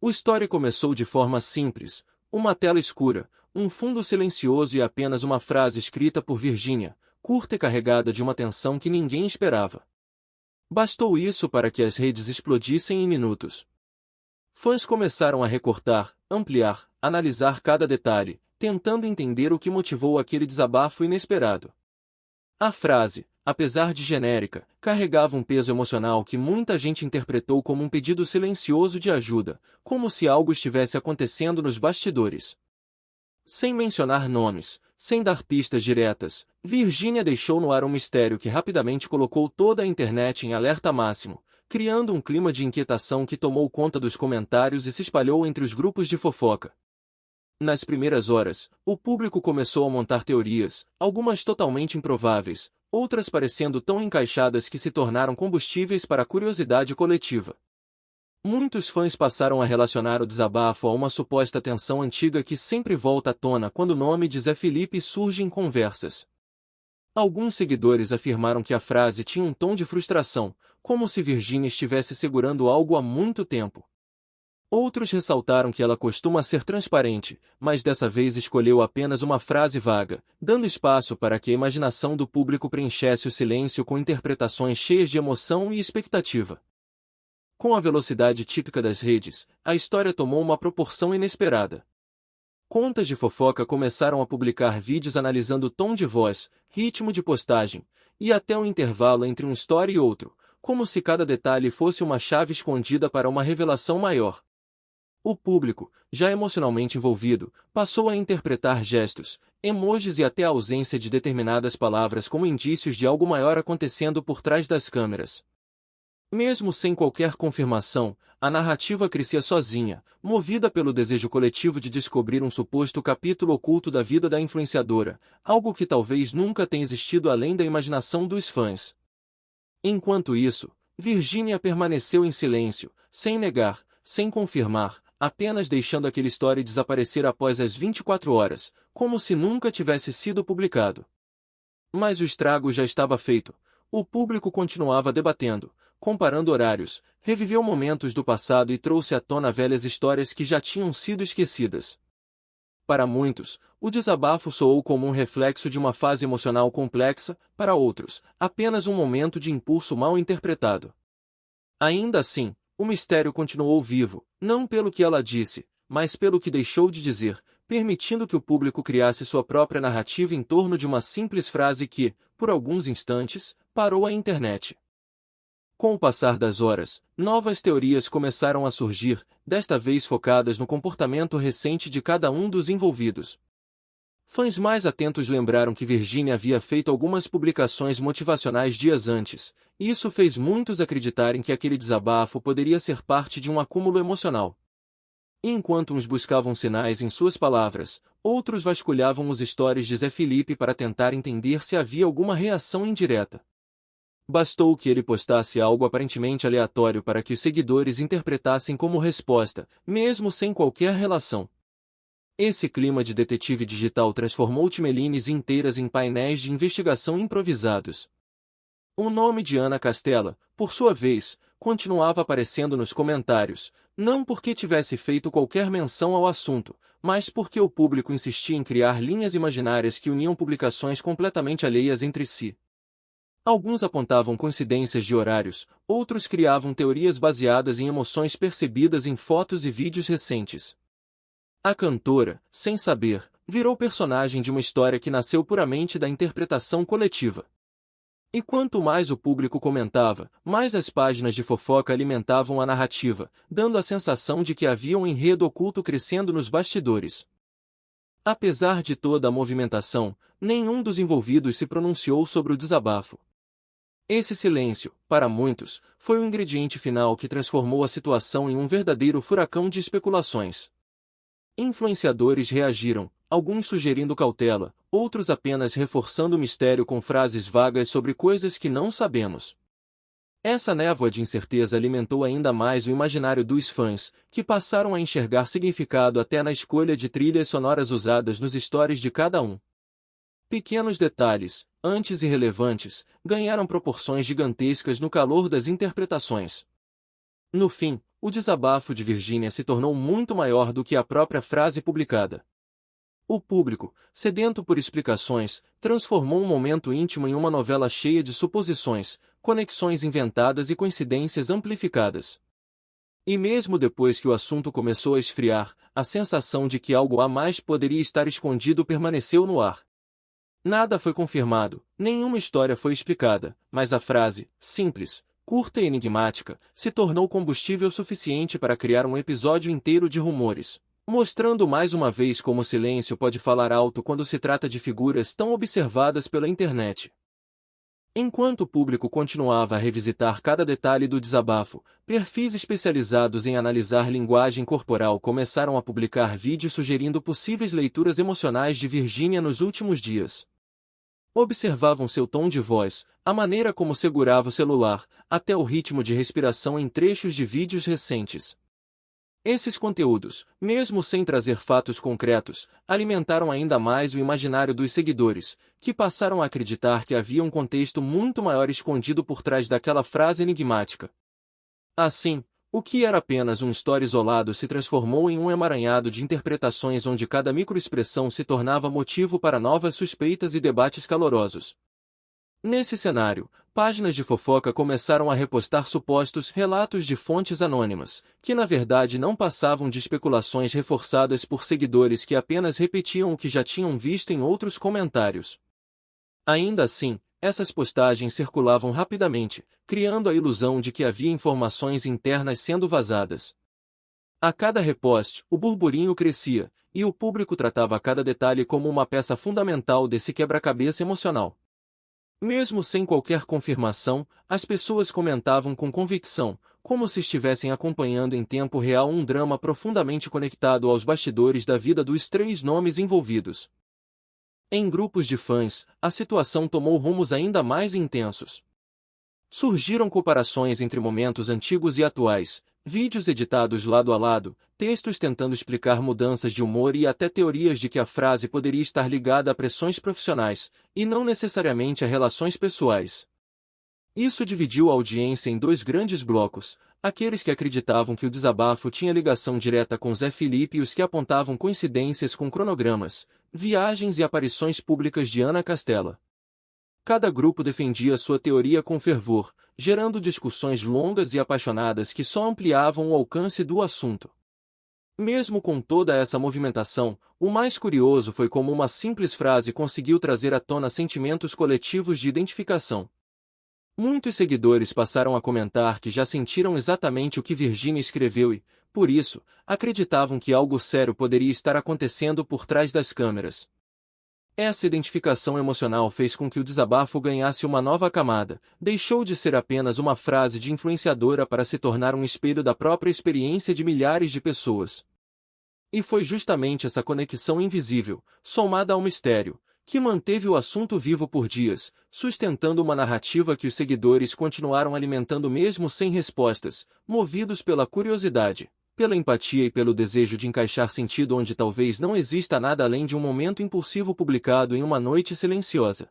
O story começou de forma simples, uma tela escura, um fundo silencioso e apenas uma frase escrita por Virginia, curta e carregada de uma tensão que ninguém esperava. Bastou isso para que as redes explodissem em minutos. Fãs começaram a recortar, ampliar, analisar cada detalhe, tentando entender o que motivou aquele desabafo inesperado. A frase, apesar de genérica, carregava um peso emocional que muita gente interpretou como um pedido silencioso de ajuda, como se algo estivesse acontecendo nos bastidores. Sem mencionar nomes, sem dar pistas diretas, Virginia deixou no ar um mistério que rapidamente colocou toda a internet em alerta máximo, criando um clima de inquietação que tomou conta dos comentários e se espalhou entre os grupos de fofoca. Nas primeiras horas, o público começou a montar teorias, algumas totalmente improváveis, outras parecendo tão encaixadas que se tornaram combustíveis para a curiosidade coletiva. Muitos fãs passaram a relacionar o desabafo a uma suposta tensão antiga que sempre volta à tona quando o nome de Zé Felipe surge em conversas. Alguns seguidores afirmaram que a frase tinha um tom de frustração, como se Virginia estivesse segurando algo há muito tempo. Outros ressaltaram que ela costuma ser transparente, mas dessa vez escolheu apenas uma frase vaga, dando espaço para que a imaginação do público preenchesse o silêncio com interpretações cheias de emoção e expectativa. Com a velocidade típica das redes, a história tomou uma proporção inesperada. Contas de fofoca começaram a publicar vídeos analisando tom de voz, ritmo de postagem, e até o intervalo entre um story e outro, como se cada detalhe fosse uma chave escondida para uma revelação maior. O público, já emocionalmente envolvido, passou a interpretar gestos, emojis e até a ausência de determinadas palavras como indícios de algo maior acontecendo por trás das câmeras. Mesmo sem qualquer confirmação, a narrativa crescia sozinha, movida pelo desejo coletivo de descobrir um suposto capítulo oculto da vida da influenciadora, algo que talvez nunca tenha existido além da imaginação dos fãs. Enquanto isso, Virginia permaneceu em silêncio, sem negar, sem confirmar, apenas deixando aquele story desaparecer após as 24 horas, como se nunca tivesse sido publicado. Mas o estrago já estava feito. O público continuava debatendo, comparando horários, reviveu momentos do passado e trouxe à tona velhas histórias que já tinham sido esquecidas. Para muitos, o desabafo soou como um reflexo de uma fase emocional complexa, para outros, apenas um momento de impulso mal interpretado. Ainda assim, o mistério continuou vivo, não pelo que ela disse, mas pelo que deixou de dizer, permitindo que o público criasse sua própria narrativa em torno de uma simples frase que, por alguns instantes, parou a internet. Com o passar das horas, novas teorias começaram a surgir, desta vez focadas no comportamento recente de cada um dos envolvidos. Fãs mais atentos lembraram que Virginia havia feito algumas publicações motivacionais dias antes, e isso fez muitos acreditarem que aquele desabafo poderia ser parte de um acúmulo emocional. Enquanto uns buscavam sinais em suas palavras, outros vasculhavam os stories de Zé Felipe para tentar entender se havia alguma reação indireta. Bastou que ele postasse algo aparentemente aleatório para que os seguidores interpretassem como resposta, mesmo sem qualquer relação. Esse clima de detetive digital transformou timelines inteiras em painéis de investigação improvisados. O nome de Ana Castela, por sua vez, continuava aparecendo nos comentários, não porque tivesse feito qualquer menção ao assunto, mas porque o público insistia em criar linhas imaginárias que uniam publicações completamente alheias entre si. Alguns apontavam coincidências de horários, outros criavam teorias baseadas em emoções percebidas em fotos e vídeos recentes. A cantora, sem saber, virou personagem de uma história que nasceu puramente da interpretação coletiva. E quanto mais o público comentava, mais as páginas de fofoca alimentavam a narrativa, dando a sensação de que havia um enredo oculto crescendo nos bastidores. Apesar de toda a movimentação, nenhum dos envolvidos se pronunciou sobre o desabafo. Esse silêncio, para muitos, foi o ingrediente final que transformou a situação em um verdadeiro furacão de especulações. Influenciadores reagiram, alguns sugerindo cautela, outros apenas reforçando o mistério com frases vagas sobre coisas que não sabemos. Essa névoa de incerteza alimentou ainda mais o imaginário dos fãs, que passaram a enxergar significado até na escolha de trilhas sonoras usadas nos stories de cada um. Pequenos detalhes, antes irrelevantes, ganharam proporções gigantescas no calor das interpretações. No fim, o desabafo de Virginia se tornou muito maior do que a própria frase publicada. O público, sedento por explicações, transformou um momento íntimo em uma novela cheia de suposições, conexões inventadas e coincidências amplificadas. E mesmo depois que o assunto começou a esfriar, a sensação de que algo a mais poderia estar escondido permaneceu no ar. Nada foi confirmado, nenhuma história foi explicada, mas a frase, simples, curta e enigmática, se tornou combustível suficiente para criar um episódio inteiro de rumores, mostrando mais uma vez como o silêncio pode falar alto quando se trata de figuras tão observadas pela internet. Enquanto o público continuava a revisitar cada detalhe do desabafo, perfis especializados em analisar linguagem corporal começaram a publicar vídeos sugerindo possíveis leituras emocionais de Virginia nos últimos dias. Observavam seu tom de voz, a maneira como segurava o celular, até o ritmo de respiração em trechos de vídeos recentes. Esses conteúdos, mesmo sem trazer fatos concretos, alimentaram ainda mais o imaginário dos seguidores, que passaram a acreditar que havia um contexto muito maior escondido por trás daquela frase enigmática. Assim, o que era apenas um story isolado se transformou em um emaranhado de interpretações onde cada microexpressão se tornava motivo para novas suspeitas e debates calorosos. Nesse cenário, páginas de fofoca começaram a repostar supostos relatos de fontes anônimas, que na verdade não passavam de especulações reforçadas por seguidores que apenas repetiam o que já tinham visto em outros comentários. Ainda assim, essas postagens circulavam rapidamente, criando a ilusão de que havia informações internas sendo vazadas. A cada repost, o burburinho crescia, e o público tratava cada detalhe como uma peça fundamental desse quebra-cabeça emocional. Mesmo sem qualquer confirmação, as pessoas comentavam com convicção, como se estivessem acompanhando em tempo real um drama profundamente conectado aos bastidores da vida dos três nomes envolvidos. Em grupos de fãs, a situação tomou rumos ainda mais intensos. Surgiram comparações entre momentos antigos e atuais, vídeos editados lado a lado, textos tentando explicar mudanças de humor e até teorias de que a frase poderia estar ligada a pressões profissionais, e não necessariamente a relações pessoais. Isso dividiu a audiência em dois grandes blocos, aqueles que acreditavam que o desabafo tinha ligação direta com Zé Felipe e os que apontavam coincidências com cronogramas, viagens e aparições públicas de Ana Castela. Cada grupo defendia sua teoria com fervor, gerando discussões longas e apaixonadas que só ampliavam o alcance do assunto. Mesmo com toda essa movimentação, o mais curioso foi como uma simples frase conseguiu trazer à tona sentimentos coletivos de identificação. Muitos seguidores passaram a comentar que já sentiram exatamente o que Virginia escreveu e, por isso, acreditavam que algo sério poderia estar acontecendo por trás das câmeras. Essa identificação emocional fez com que o desabafo ganhasse uma nova camada, deixou de ser apenas uma frase de influenciadora para se tornar um espelho da própria experiência de milhares de pessoas. E foi justamente essa conexão invisível, somada ao mistério, que manteve o assunto vivo por dias, sustentando uma narrativa que os seguidores continuaram alimentando mesmo sem respostas, movidos pela curiosidade, pela empatia e pelo desejo de encaixar sentido onde talvez não exista nada além de um momento impulsivo publicado em uma noite silenciosa.